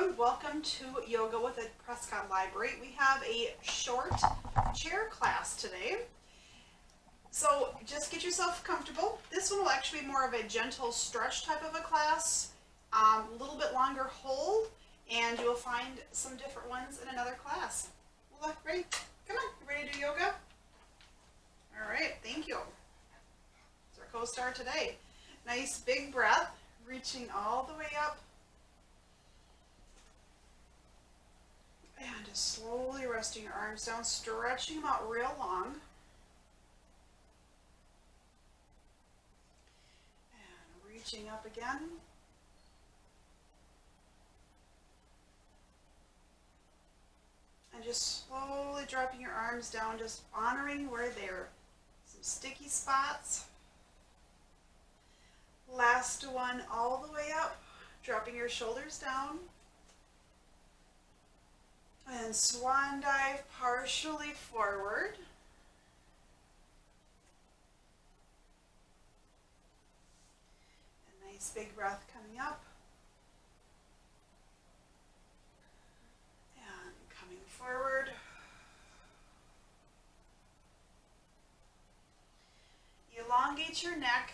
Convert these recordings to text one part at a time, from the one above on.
everyone, welcome to Yoga with the Prescott Library. We have a short chair class today. So just get yourself comfortable. This one will actually be more of a gentle stretch type of a class, a little bit longer hold, and you'll find some different ones in another class. Well, great. Come on, you ready to do yoga? All right, thank you. It's our co-star today. Nice big breath, reaching all the way up. And just slowly resting your arms down, stretching them out real long. And reaching up again. And just slowly dropping your arms down, just honoring where there are some sticky spots. Last one all the way up, dropping your shoulders down. And swan dive partially forward. A nice big breath coming up. And coming forward. Elongate your neck.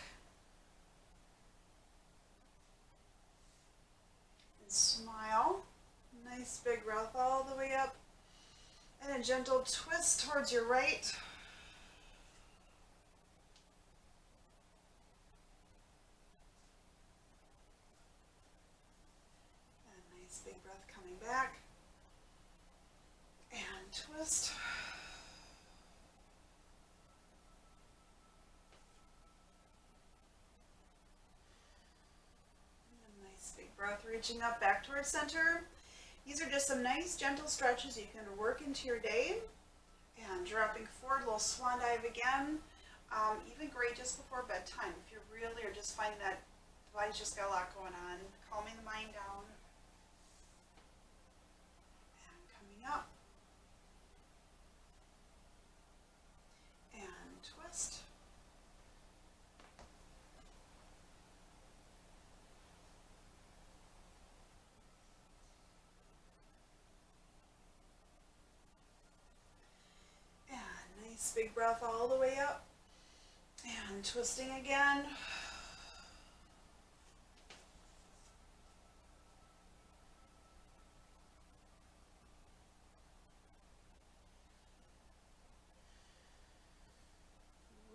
And smile. Nice big breath all the way up, and a gentle twist towards your right. And a nice big breath coming back, and twist. And a nice big breath reaching up back towards center. These are just some nice gentle stretches you can work into your day. And dropping forward, a little swan dive again. Even great just before bedtime if you really are just finding that the body's just got a lot going on. Calming the mind down. And coming up. And twist. Nice big breath all the way up, and twisting again.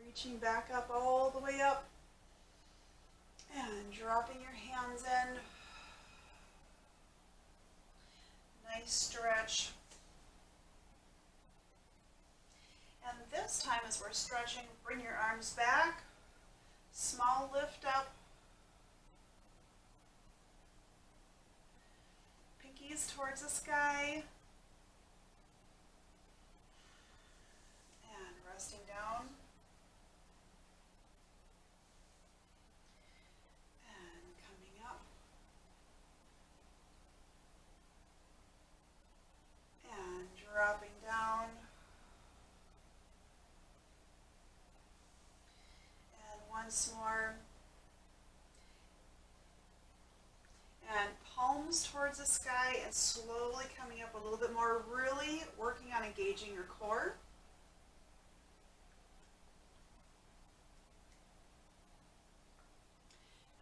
Reaching back up all the way up, and dropping your hands in. Nice stretch. And this time as we're stretching, bring your arms back, small lift up, pinkies towards the sky, and resting down, and coming up, and dropping down. Once more, and palms towards the sky and slowly coming up a little bit more, really working on engaging your core.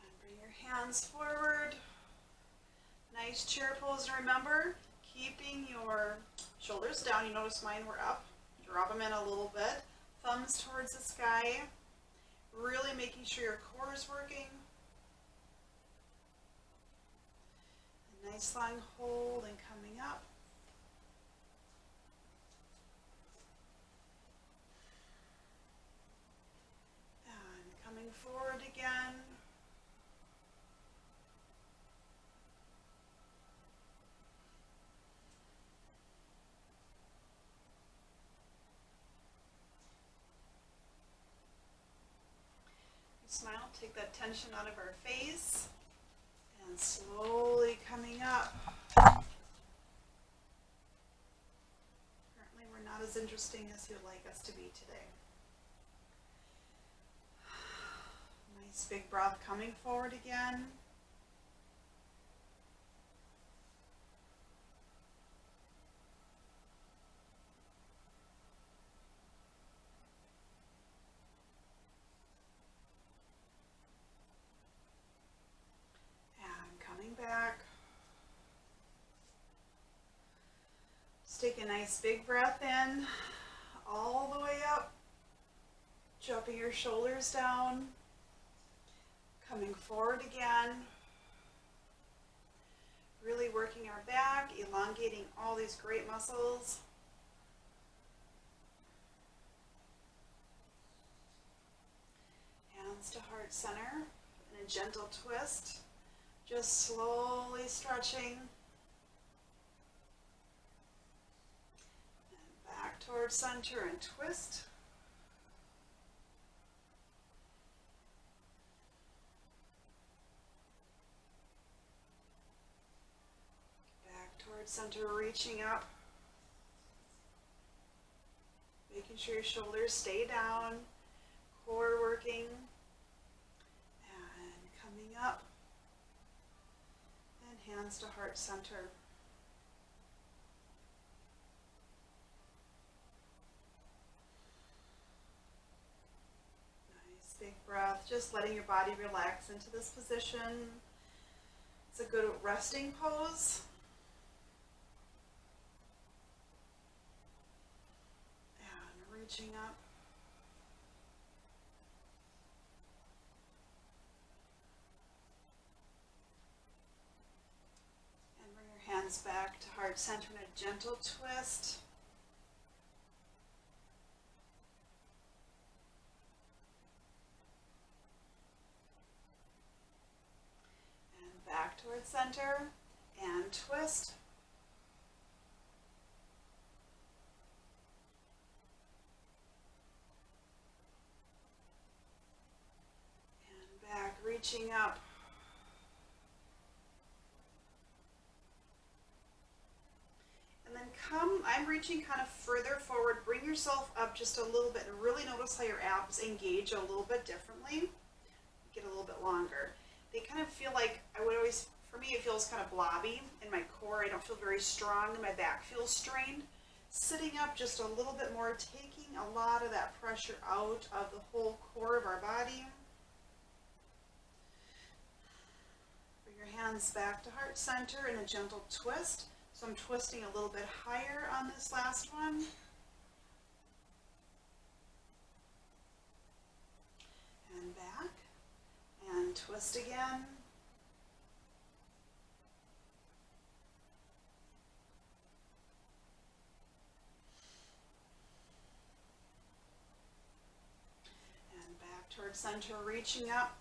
And bring your hands forward. Nice chair pose, and remember, keeping your shoulders down. You notice mine were up. Drop them in a little bit. Thumbs towards the sky. Really making sure your core is working. A nice long hold and coming up. And coming forward again. Smile, take that tension out of our face, and slowly coming up. Apparently we're not as interesting as you'd like us to be today. Nice big breath coming forward again. Take a nice big breath in, all the way up, dropping your shoulders down, coming forward again, really working our back, elongating all these great muscles. Hands to heart center, and a gentle twist, just slowly stretching. Back towards center and twist. Back towards center, reaching up. Making sure your shoulders stay down, core working, and coming up. And hands to heart center. Big breath, just letting your body relax into this position. It's a good resting pose. And reaching up. And bring your hands back to heart center in a gentle twist. Back towards center and twist. And back, reaching up. And then I'm reaching kind of further forward. Bring yourself up just a little bit and really notice how your abs engage a little bit differently. Get a little bit longer. They kind of feel like, for me it feels kind of blobby in my core. I don't feel very strong and my back feels strained. Sitting up just a little bit more, taking a lot of that pressure out of the whole core of our body. Bring your hands back to heart center in a gentle twist. So I'm twisting a little bit higher on this last one. And back. And twist again. And back towards center, reaching up.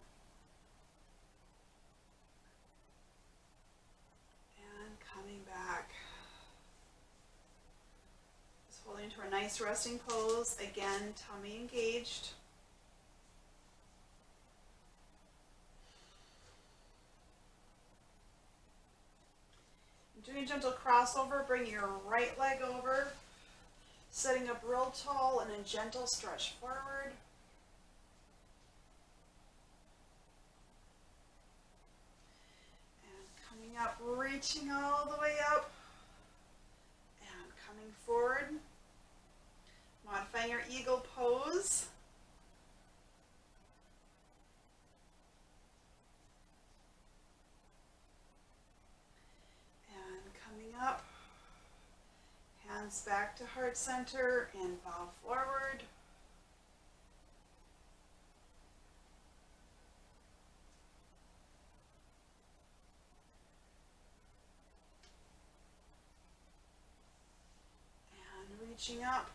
And coming back. Just holding into a nice resting pose. Again, tummy engaged. Doing a gentle crossover, bring your right leg over, sitting up real tall and a gentle stretch forward. And coming up, reaching all the way up, and coming forward. Modifying your eagle pose. Up, hands back to heart center and bow forward. And reaching up.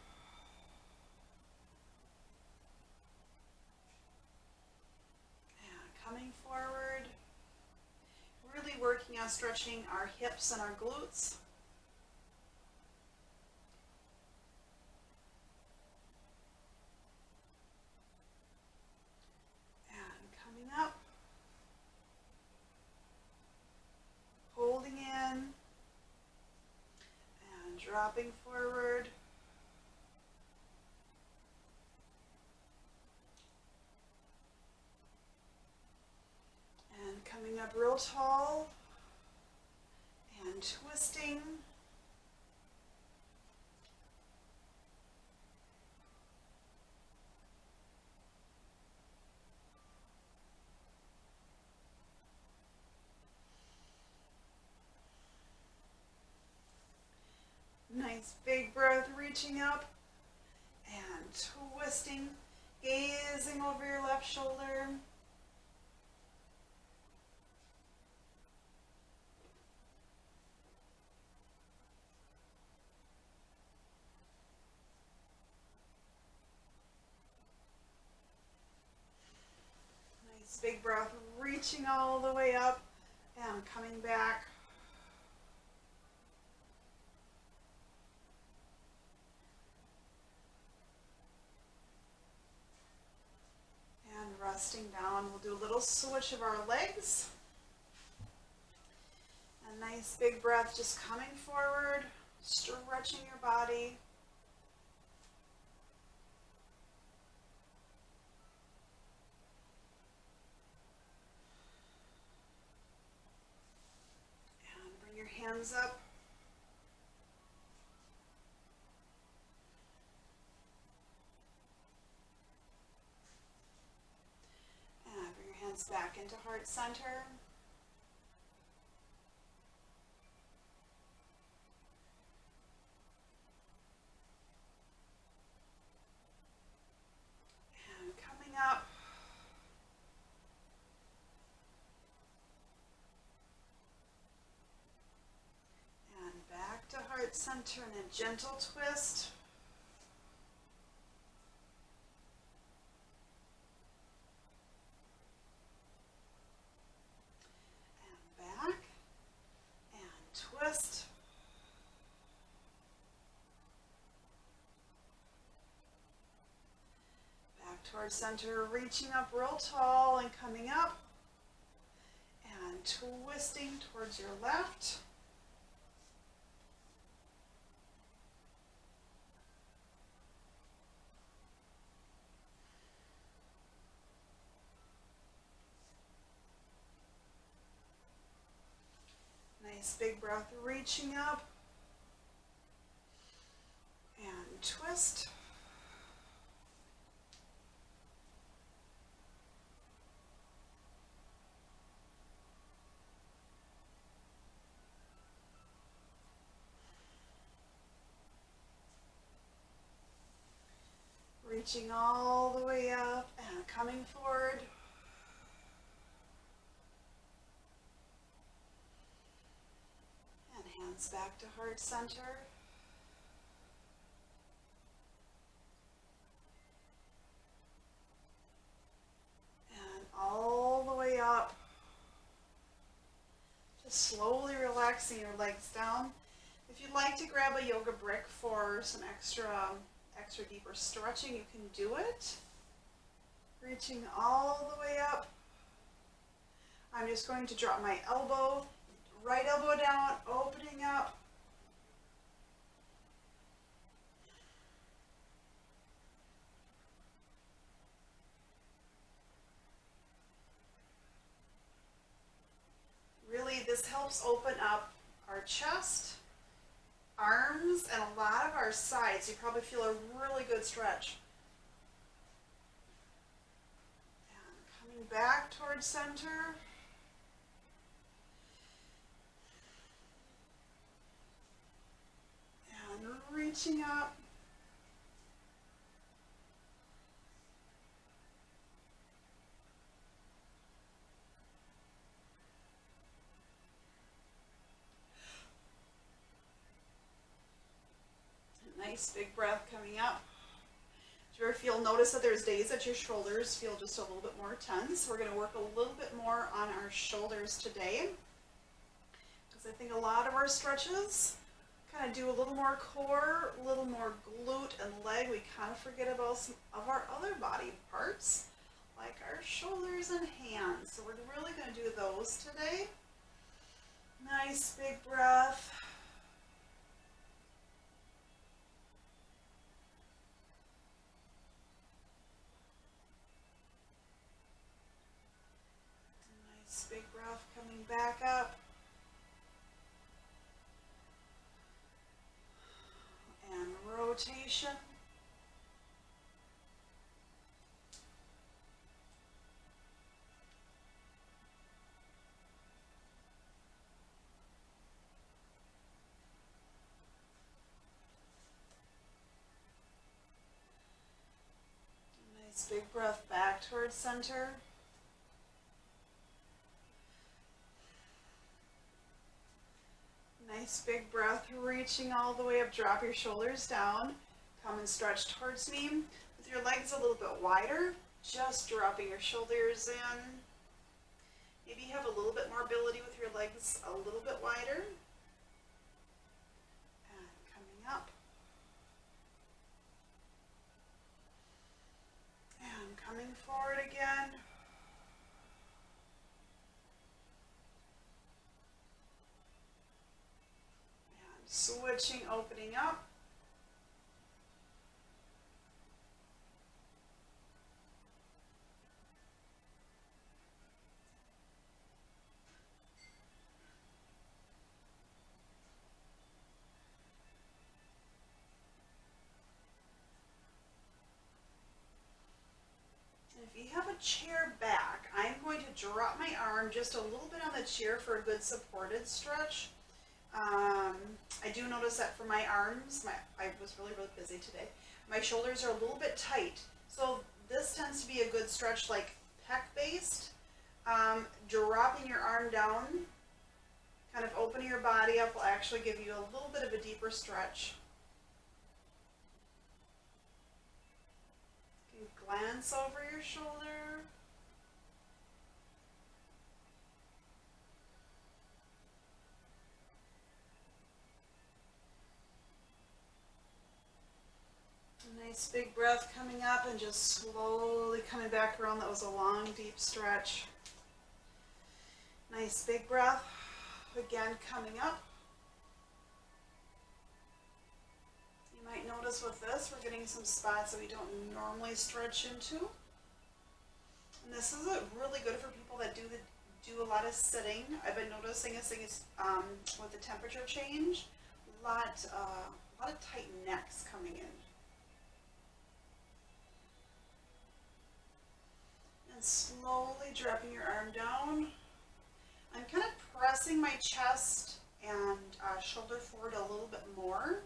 And coming forward. Really working on stretching our hips and our glutes. And coming up. Holding in. And dropping forward. And coming up real tall and twisting. Nice Nice big breath, reaching up and twisting, gazing over your left shoulder. Nice big breath, reaching all the way up and coming back. And resting down. We'll do a little switch of our legs. A nice big breath, just coming forward, stretching your body. And bring your hands up. And bring your hands back into heart center. And coming up. And back to heart center in a gentle twist. And back. And twist. Back towards center, reaching up real tall and coming up. And twisting towards your left. Nice big breath, reaching up. And twist. Reaching all the way up and coming forward. And hands back to heart center. And all the way up. Just slowly relaxing your legs down. If you'd like to grab a yoga brick for some extra deeper stretching, you can do it. Reaching all the way up. I'm just going to drop my elbow, right elbow down, opening up. Really, this helps open up our chest, arms, and a lot of our sides. You probably feel a really good stretch. And coming back towards center. And reaching up. Nice big breath coming up. If you'll notice that there's days that your shoulders feel just a little bit more tense. We're going to work a little bit more on our shoulders today, because I think a lot of our stretches kind of do a little more core, a little more glute and leg. We kind of forget about some of our other body parts, like our shoulders and hands. So we're really going to do those today. Nice big breath. Nice big breath coming back up. And rotation. Nice big breath back towards center. Nice big breath, reaching all the way up. Drop your shoulders down. Come and stretch towards me. With your legs a little bit wider, just dropping your shoulders in. Maybe you have a little bit more ability with your legs a little bit wider. And coming up. And coming forward again. And switching, opening up. If you have a chair back, I'm going to drop my arm just a little bit on the chair for a good supported stretch. I do notice that for my arms, I was really busy today, my shoulders are a little bit tight. So this tends to be a good stretch, like pec based. Dropping your arm down, kind of opening your body up will actually give you a little bit of a deeper stretch. You can glance over your shoulder. Nice big breath coming up and just slowly coming back around. That was a long, deep stretch. Nice big breath. Again, coming up. You might notice with this, we're getting some spots that we don't normally stretch into. And this is really good for people that do a lot of sitting. I've been noticing this thing is with the temperature change, a lot of tight necks coming in. And slowly dropping your arm down. I'm kind of pressing my chest and shoulder forward a little bit more.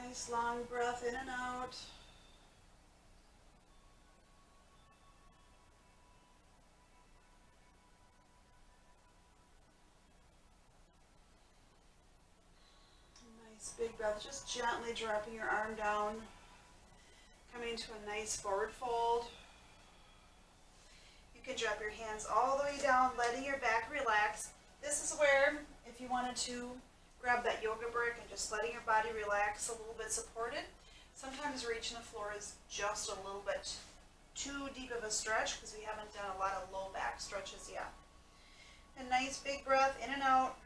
Nice long breath in and out. Nice big breath, just gently dropping your arm down, coming into a nice forward fold. You can drop your hands all the way down, letting your back relax. This is where, if you wanted to grab that yoga brick and just letting your body relax a little bit supported. Sometimes reaching the floor is just a little bit too deep of a stretch because we haven't done a lot of low back stretches yet. A nice big breath in and out.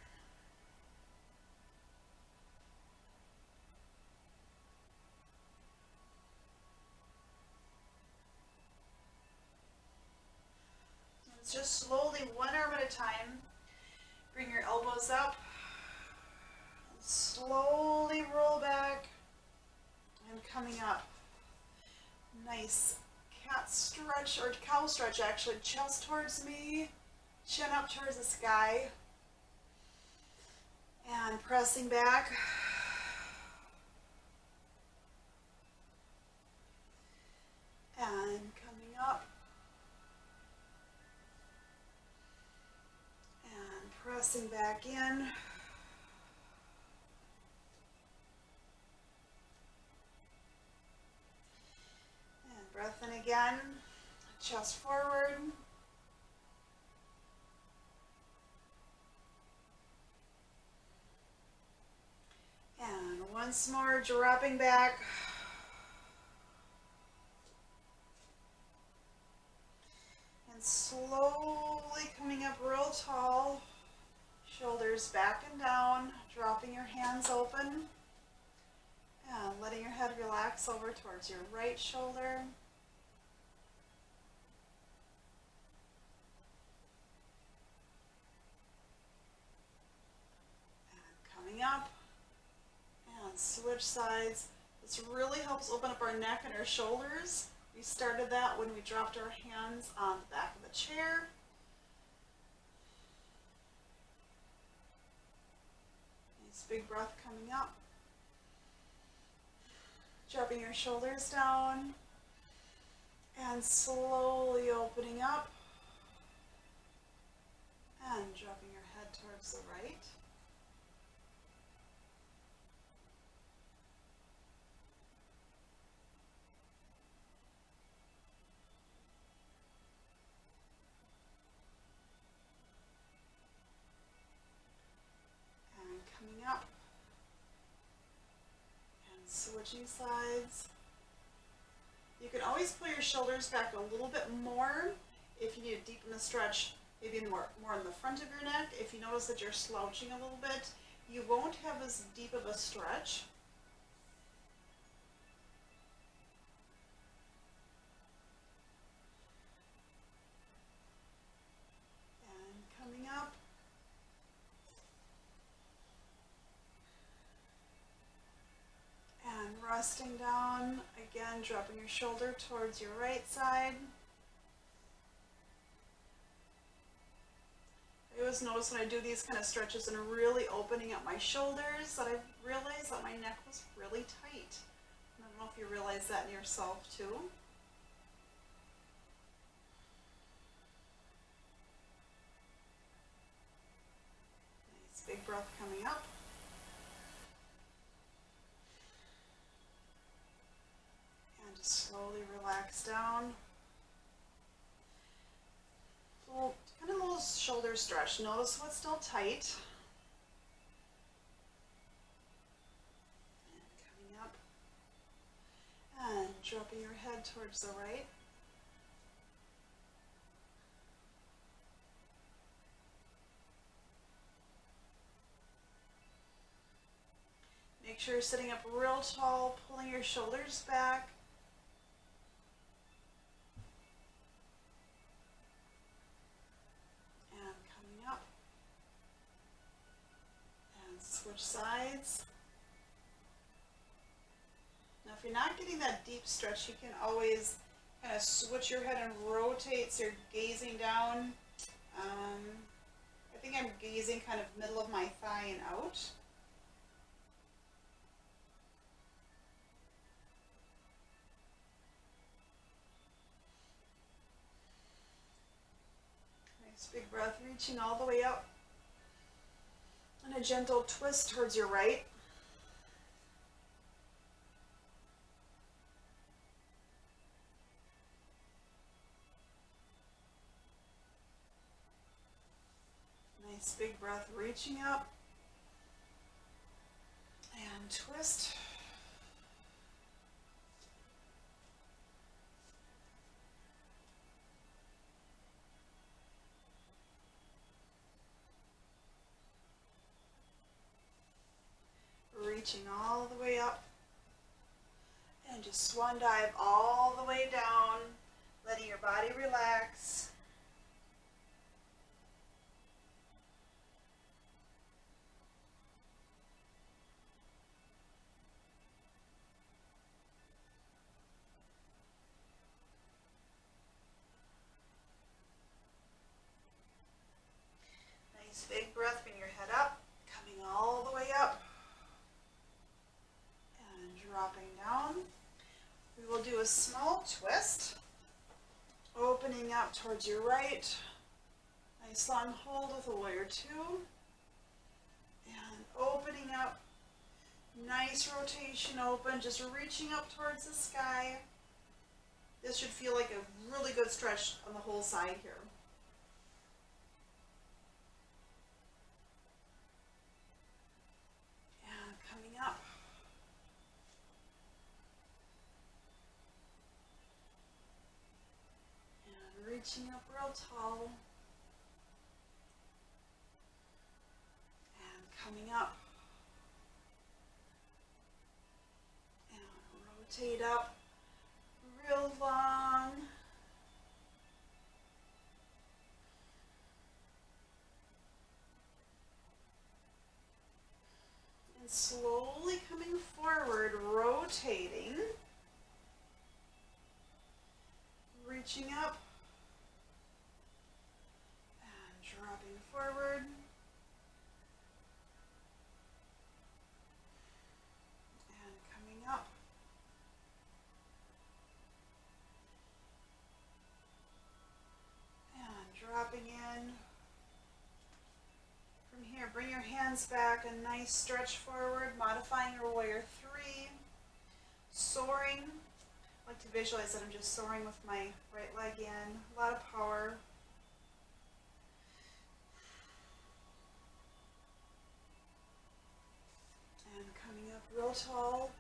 It's just slowly, one arm at a time. Bring your elbows up. Slowly roll back and coming up. Nice cat stretch, or cow stretch actually. Chest towards me, chin up towards the sky. And pressing back. And coming up. And pressing back in. Breath in again, chest forward. And once more, dropping back. And slowly coming up real tall. Shoulders back and down, dropping your hands open. And letting your head relax over towards your right shoulder. Up. switch sides. This really helps open up our neck and our shoulders. We started that when we dropped our hands on the back of the chair. Nice big breath coming up. Dropping your shoulders down and slowly opening up and dropping your head towards the right. And coming up and switching sides. You can always pull your shoulders back a little bit more if you need to deepen the stretch, maybe more in the front of your neck. If you notice that you're slouching a little bit, you won't have as deep of a stretch. And coming up. And resting down, again dropping your shoulder towards your right side. I always notice when I do these kind of stretches and really opening up my shoulders that I realize that my neck was really tight. I don't know if you realize that in yourself too. Nice big breath coming up. And just slowly relax down. Kind of a little shoulder stretch. Notice what's still tight. And coming up. And dropping your head towards the right. Make sure you're sitting up real tall, pulling your shoulders back. Switch sides. Now if you're not getting that deep stretch, you can always kind of switch your head and rotate so you're gazing down. I think I'm gazing kind of middle of my thigh and out. Nice big breath, reaching all the way up. And a gentle twist towards your right. Nice big breath, reaching up. And twist. Reaching all the way up. And just swan dive all the way down, letting your body relax. Nice big breath, bring your head up, coming all the way up. Dropping down. We will do a small twist, opening up towards your right. Nice long hold with a warrior two. And opening up. Nice rotation open, just reaching up towards the sky. This should feel like a really good stretch on the whole side here. And coming up. Reaching up real tall and coming up and rotate up real long and slowly coming forward. reaching up and dropping forward. And coming up. And dropping in. From here, bring your hands back, a nice stretch forward, modifying your warrior three. Soaring. I like to visualize that I'm just soaring with my right leg in. A lot of power. And coming up real tall.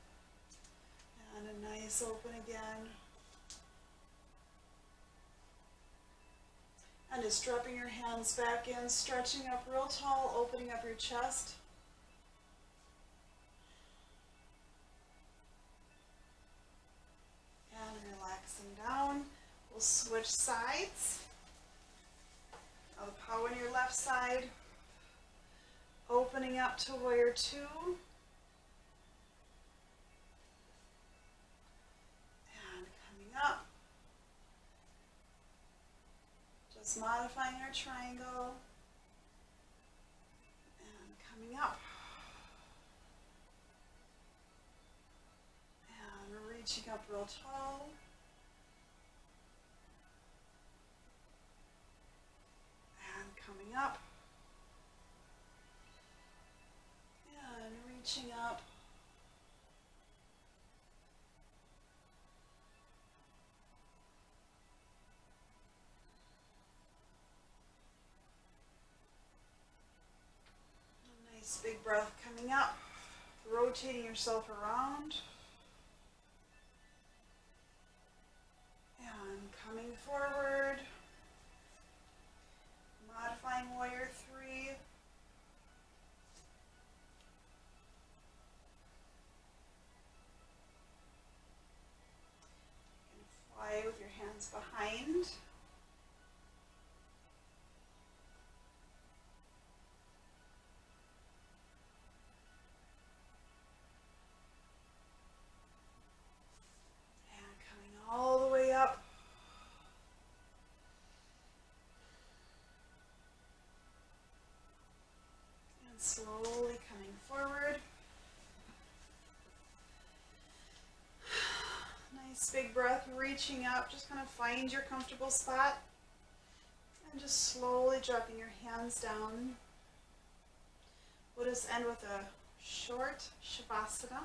And a nice open again. And just dropping your hands back in, stretching up real tall, opening up your chest. And relaxing down. We'll switch sides. Now the power on your left side. Opening up to warrior two. And coming up. Just modifying our triangle. And coming up. And reaching up real tall. And coming up. And reaching up. A nice big breath coming up. Rotating yourself around. And coming forward. Modifying warrior three. You can fly with your hands behind. And coming all the way up. And slowly coming forward. Nice big breath, reaching up, just kind of find your comfortable spot. And just slowly dropping your hands down. We'll just end with a short Shavasana.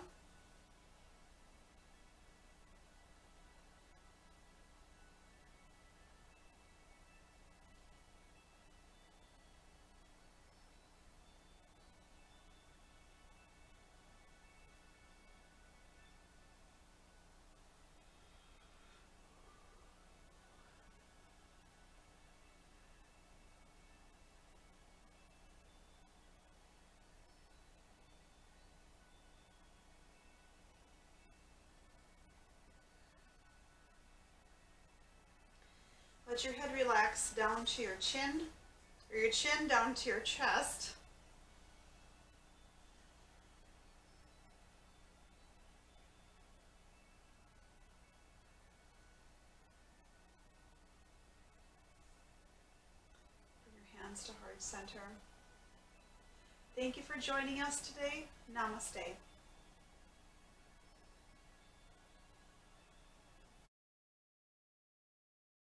Let your head relax down to your chin, or your chin down to your chest. Bring your hands to heart center. Thank you for joining us today. Namaste.